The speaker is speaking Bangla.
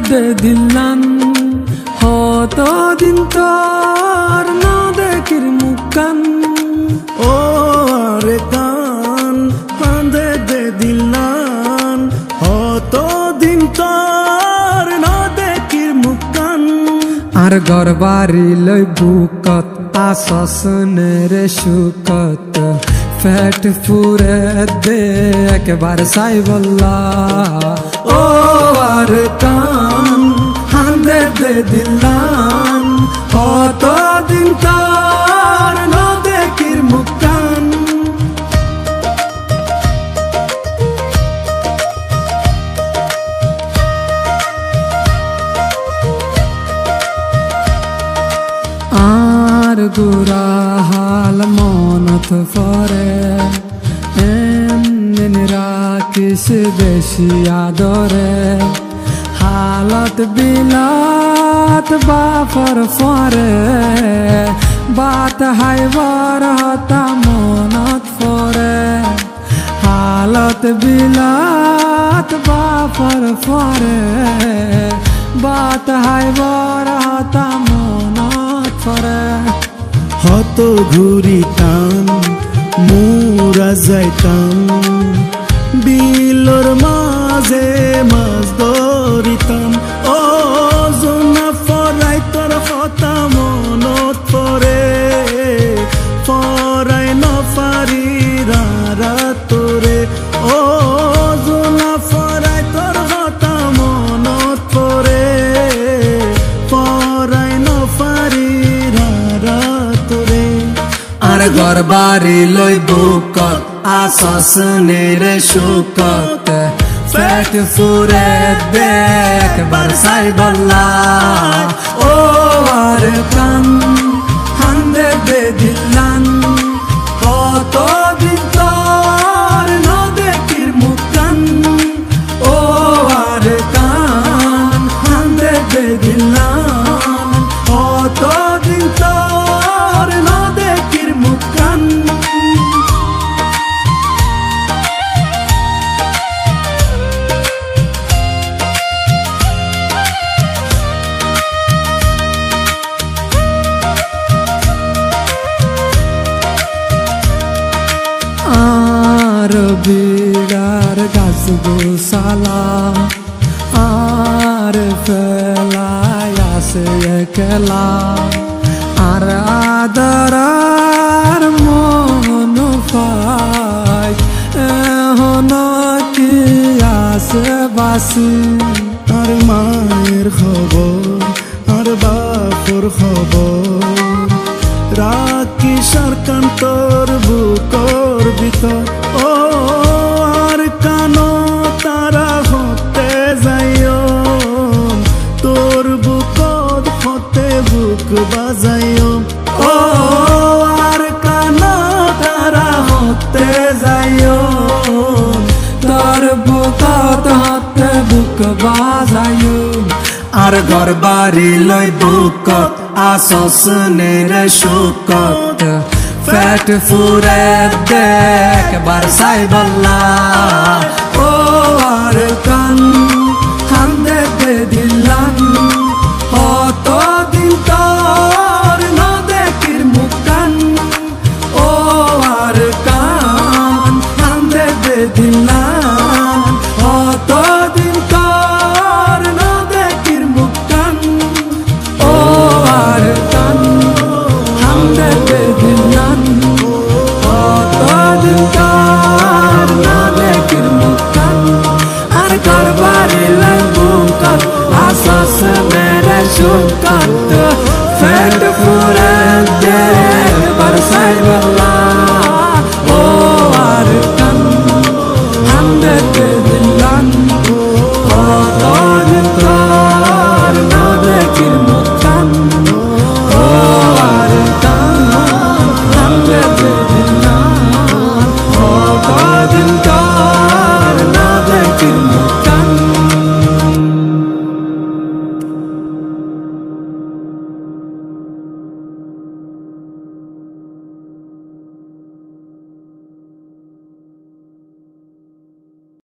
de dilan hoto din tor no dekir mukan o are kan hande de dilan hoto din tor no dekir mukan ar gor bari loi bukot asas nere shukot fat pure de ekbar sai bolla o are kan hande de dilan hoto din tor no dekir mukan ar gura hal monat fore enra kis beshi adore halat bilat ba fore bat hay war hata monat fore halat bilat ba fore bat hay war hata monat fore হত ঘুরিতাম মুরা যাইতাম বিলর মাঝে মাছ ধরিতাম ও জোনা ফরাই তোর কথা মনত পরে ফরাই নফারি রারা তোরে ও জোনা ফরাই তোর কথা মনত পরে ফরাই নফারি রারা তোরে আর ঘর বাড়ি লই বুকত আসস নেরে শুকত ফেট ফুরে দেখ বরসাই বল্লা ও আর কান হান্দে দে দিলান কত দিন তোর ন দেখির মুকান ও আর কান হান্দে দে দিলান কত দিন তোর ন দেখির মুকান আর বিড়ার গাছ গোসালা আর ফেলায় আসে একলা আর আদরার মন পাই এখন কি আসে বাসি আর মায়ের খবর আর বাপর খবর রাখি সরকান তোর বুকর ভিতর ও আর কানো তারা হতে যাইও তোর বুকর হতে বুক বাজাইও ও আর কানো তারা হতে যাইও তোর বুকত হতে বুক বাজায়ু আর ঘর বাড়ি লই বুকত আসস নেরে শুকত ফ্যাট ফুরে দেখ বরসাই বল্লা ও আর কান হান্দে দে দিলান হত দিন তোর ন দেখির মুকান ও আর কান হান্দে দে দিলান হত দিন তোর ন দেখির মুকান ও আর কান হান্দে দে দিলান হত দিন তোর ন দেখির মুকান আর ঘর বাড়ি লই বুকত আসস মেরে শুকত